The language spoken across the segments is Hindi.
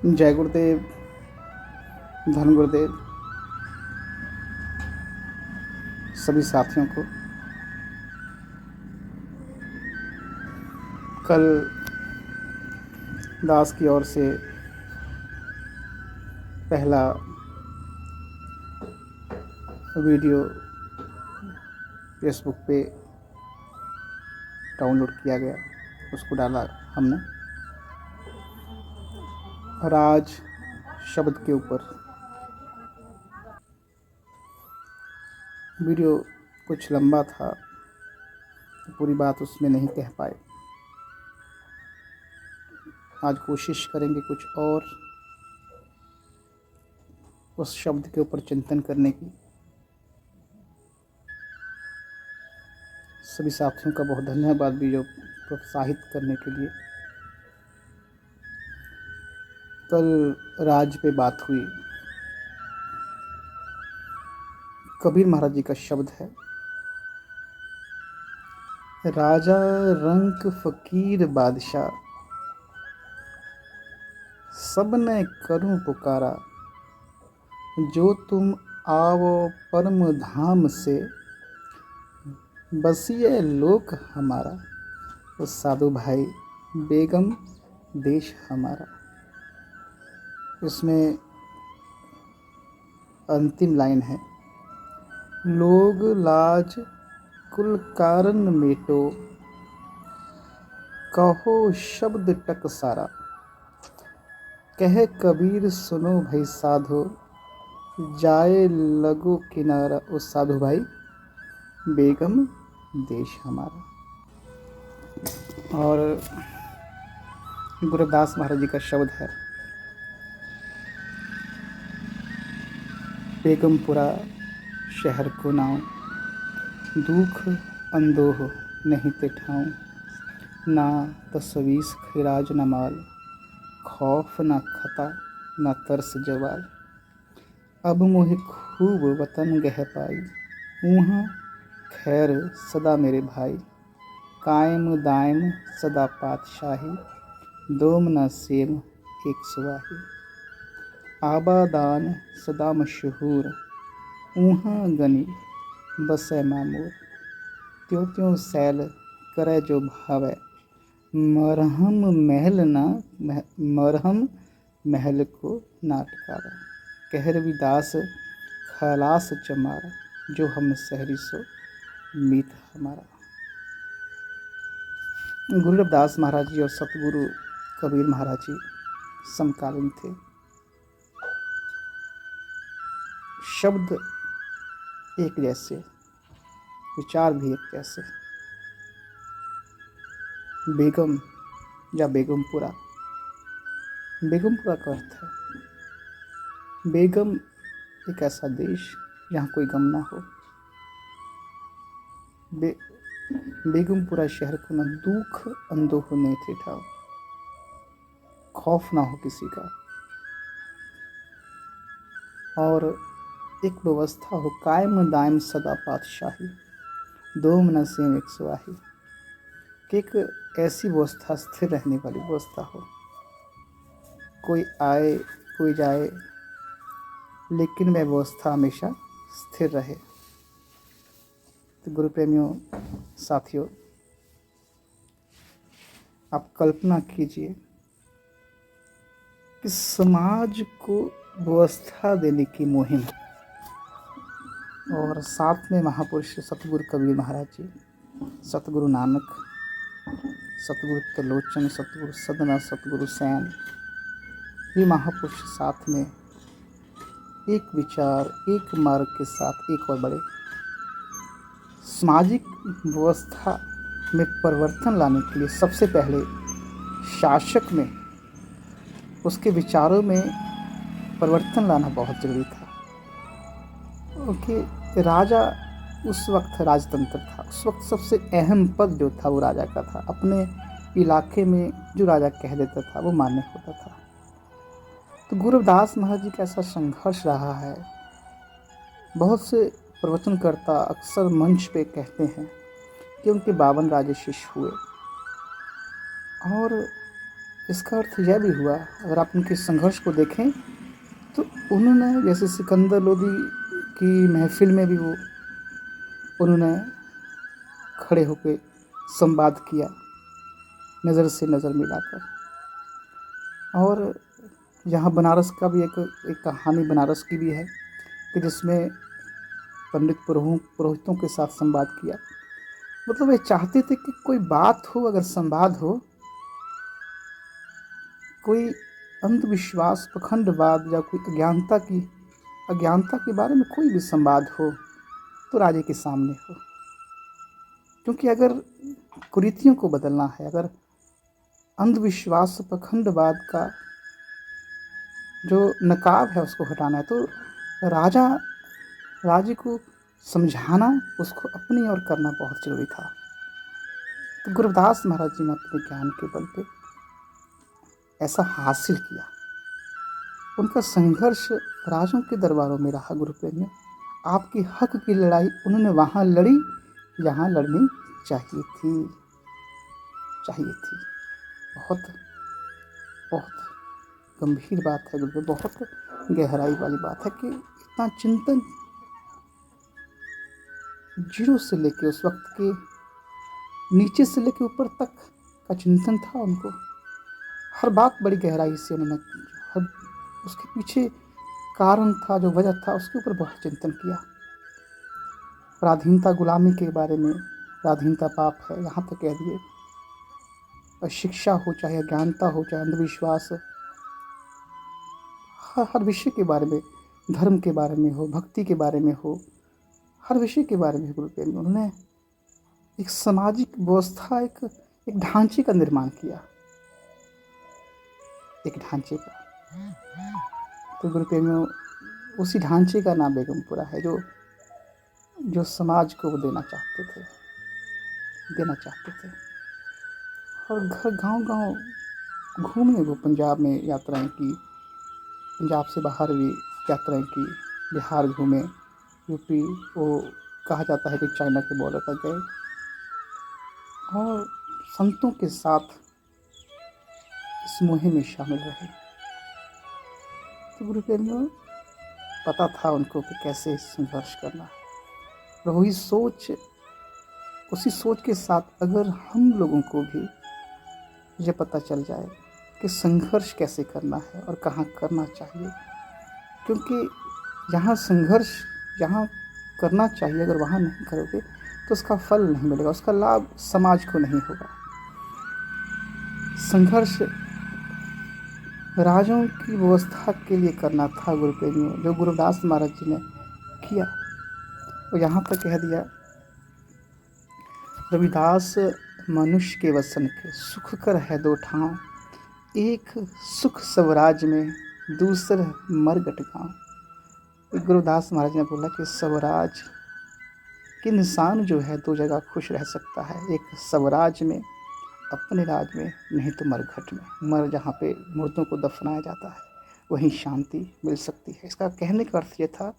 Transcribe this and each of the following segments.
जय गुरुदेव, धन गुरुदेव। सभी साथियों को कल दास की ओर से पहला वीडियो फेसबुक पे डाउनलोड किया गया, उसको डाला हमने। राज शब्द के ऊपर वीडियो कुछ लंबा था, तो पूरी बात उसमें नहीं कह पाए। आज कोशिश करेंगे कुछ और उस शब्द के ऊपर चिंतन करने की। सभी साथियों का बहुत धन्यवाद वीडियो प्रोत्साहित करने के लिए। कल राज पे बात हुई। कबीर महाराज जी का शब्द है, राजा रंक फकीर बादशाह, सब ने करूं पुकारा, जो तुम आओ परम धाम से, बसिए लोक हमारा। वो साधु भाई बेगम देश हमारा। इसमें अंतिम लाइन है, लोग लाज कुल कारण मेटो, कहो शब्द टकसारा। कहे कबीर सुनो भाई साधो, जाए लगो किनारा। ओ साधु भाई बेगम देश हमारा। और गुरुदास महाराज जी का शब्द है, बेगमपुरा शहर को नाव, दुख अंदोह नहीं ते ठाऊं, ना तसवीस खिराज न माल, खौफ न खता न तरस जवाल। अब मोहि खूब वतन गह पाई, ऊहाँ खैर सदा मेरे भाई। कायम दायम सदा पातशाही, दोम न सेम एक सुवाही। आबादान सदा मशहूर, ऊहाँ गनी बसै मामूर। त्यों त्यों सैल करे जो भावै, मरहम महल को नाटकारा। कह रविदास खलास चमारा, जो हम सहरी सो मीत हमारा। गुरु रविदास महाराज जी और सतगुरु कबीर महाराज जी समकालीन थे। शब्द एक जैसे, विचार भी एक जैसे। बेगम या बेगमपुरा, बेगमपुरा का अर्थ है बेगम, एक ऐसा देश जहाँ कोई गम ना हो। बेगमपुरा शहर को न दुख अंदोह नहीं थे ठाओ, खौफ ना हो किसी का। और एक व्यवस्था हो, कायम दायम सदा पातशाही, दोम न सेम एक सुवाही। कि एक ऐसी व्यवस्था, स्थिर रहने वाली व्यवस्था हो। कोई आए कोई जाए, लेकिन वह व्यवस्था हमेशा स्थिर रहे। तो गुरु प्रेमियों, साथियों, आप कल्पना कीजिए कि समाज को व्यवस्था देने की मुहिम, और साथ में महापुरुष सतगुरु कबीर महाराज जी, सतगुरु नानक, सतगुरु त्रिलोचन, सतगुरु सदना, सतगुरु सैन, ये महापुरुष साथ में एक विचार, एक मार्ग के साथ एक और बड़े सामाजिक व्यवस्था में परिवर्तन लाने के लिए सबसे पहले शासक में, उसके विचारों में परिवर्तन लाना बहुत ज़रूरी था। क्योंकि राजा उस वक्त राजतंत्र था। उस वक्त सबसे अहम पद जो था वो राजा का था। अपने इलाके में जो राजा कह देता था वो मान्य होता था। तो गुरुदास महाराज जी का ऐसा संघर्ष रहा है। बहुत से प्रवचनकर्ता अक्सर मंच पे कहते हैं कि उनके 52 राजे शिष्य हुए, और इसका अर्थ यह भी हुआ, अगर आप उनके संघर्ष को देखें तो उन्होंने जैसे सिकंदर लोदी की महफिल में भी उन्होंने खड़े होकर संवाद किया, नज़र से नज़र मिलाकर। और यहाँ बनारस का भी एक कहानी बनारस की भी है कि जिसमें पंडित पुरोहितों के साथ संवाद किया। मतलब वे चाहते थे कि कोई बात हो, अगर संवाद हो, कोई अंधविश्वास, पखंडवाद या कोई अज्ञानता के बारे में कोई भी संवाद हो तो राजे के सामने हो। क्योंकि अगर कुरीतियों को बदलना है, अगर अंधविश्वास, पखंडवाद का जो नकाब है उसको हटाना है, तो राजे को समझाना, उसको अपनी ओर करना बहुत जरूरी था। तो गुरुदास महाराज जी ने अपने ज्ञान के बल पे ऐसा हासिल किया। उनका संघर्ष राजों के दरबारों में रहा। गुरु प्रेमियों, आपकी हक की लड़ाई उन्होंने वहाँ लड़ी जहाँ लड़नी चाहिए थी। बहुत बहुत गंभीर बात है गुरु, बहुत गहराई वाली बात है कि इतना चिंतन जीरो से लेके उस वक्त के नीचे से लेके ऊपर तक का चिंतन था उनको। हर बात बड़ी गहराई से उन्होंने, हर उसके पीछे कारण था, जो वजह था, उसके ऊपर बहुत चिंतन किया। पराधीनता, गुलामी के बारे में, पराधीनता पाप है यहाँ तक कह दिए। शिक्षा हो, चाहे अज्ञानता हो, चाहे अंधविश्वास, हर विषय के बारे में, धर्म के बारे में हो, भक्ति के बारे में हो, हर विषय के बारे में गुरु प्रेमी उन्होंने एक सामाजिक व्यवस्था, एक ढांचे का निर्माण किया, एक ढांचे का। तो गुरु प्रेमियों, उसी ढांचे का नाम बेगमपुरा है जो समाज को वो देना चाहते थे। और घर गांव घूमे, वो पंजाब में यात्राएं की, पंजाब से बाहर भी यात्राएं की, बिहार घूमे, यूपी, वो कहा जाता है कि चाइना के बॉर्डर तक गए और संतों के साथ इस मुहिम में शामिल रहे। तो गुरु प्रेमियों, पता था उनको कि कैसे संघर्ष करना है। और उसी सोच के साथ अगर हम लोगों को भी ये पता चल जाए कि संघर्ष कैसे करना है और कहाँ करना चाहिए, क्योंकि जहाँ करना चाहिए, अगर वहाँ नहीं करोगे तो उसका फल नहीं मिलेगा, उसका लाभ समाज को नहीं होगा। संघर्ष राजों की व्यवस्था के लिए करना था गुरु प्रेमियों, जो गुरुदास महाराज जी ने किया। और यहाँ तक कह दिया, रविदास मनुष्य के वसन के, सुख कर है दो ठाव, एक सुख स्वराज में, दूसरा मरगट गाँव। गुरुदास महाराज ने बोला कि स्वराज कि इंसान जो है दो जगह खुश रह सकता है, एक स्वराज में, अपने राज में, नहीं तो मरघट में, जहाँ पे मूर्तों को दफनाया जाता है, वहीं शांति मिल सकती है। इसका कहने का अर्थ ये था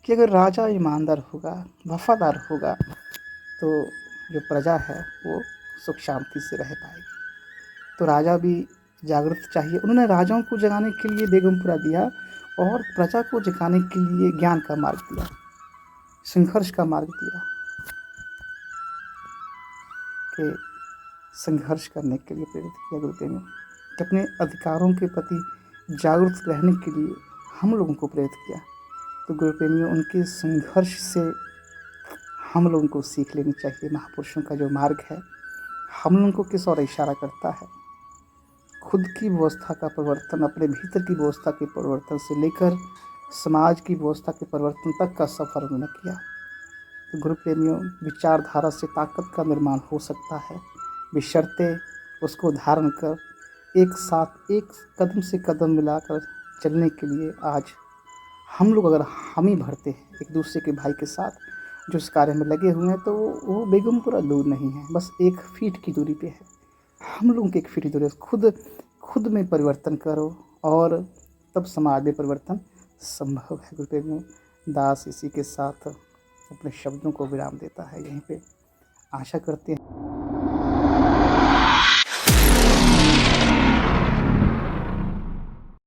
कि अगर राजा ईमानदार होगा, वफादार होगा, तो जो प्रजा है वो सुख शांति से रह पाएगी। तो राजा भी जागृत चाहिए। उन्होंने राजाओं को जगाने के लिए बेगमपुरा दिया और प्रजा को जगाने के लिए ज्ञान का मार्ग दिया, संघर्ष का मार्ग दिया, कि संघर्ष करने के लिए प्रेरित किया गुरु प्रेमियों, कि अपने अधिकारों के प्रति जागरूक रहने के लिए हम लोगों को प्रेरित किया। तो गुरु प्रेमियों, उनके संघर्ष से हम लोगों को सीख लेनी चाहिए। महापुरुषों का जो मार्ग है हम लोगों को किस ओर इशारा करता है, खुद की व्यवस्था का परिवर्तन, अपने भीतर की व्यवस्था के परिवर्तन से लेकर समाज की व्यवस्था के परिवर्तन तक का सफ़र उन्होंने किया। तो गुरु प्रेमियों, विचारधारा से ताकत का निर्माण हो सकता है, बशर्ते उसको धारण कर एक साथ एक कदम से कदम मिलाकर चलने के लिए आज हम लोग अगर हामी भरते हैं एक दूसरे के भाई के साथ जो इस कार्य में लगे हुए हैं, तो वो बेगमपुरा दूर नहीं है, बस 1 फीट की दूरी पे है। हम लोगों की 1 फीट की दूरी, खुद में परिवर्तन करो और तब समाज में परिवर्तन संभव है। गुरु प्रेमियों, दास इसी के साथ अपने शब्दों को विराम देता है। यहीं पे आशा करते हैं